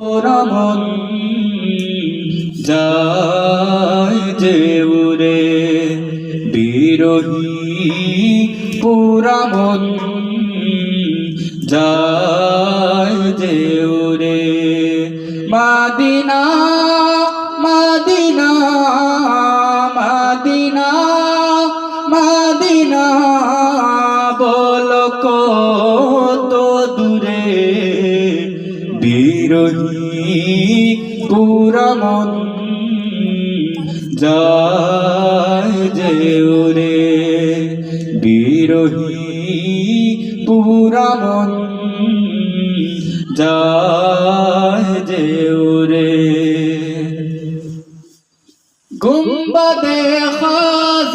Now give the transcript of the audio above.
রমন যায় যে উরে বিরহী পুরামন যায় যে উরে মাদিনা মাদিনা মাদিনা মাদিনা বলো কত দূরে বিরহী পুরামন যায় যে ওরে বিরহী পুরামন যায় যে ওরে গুম্বদে খাজ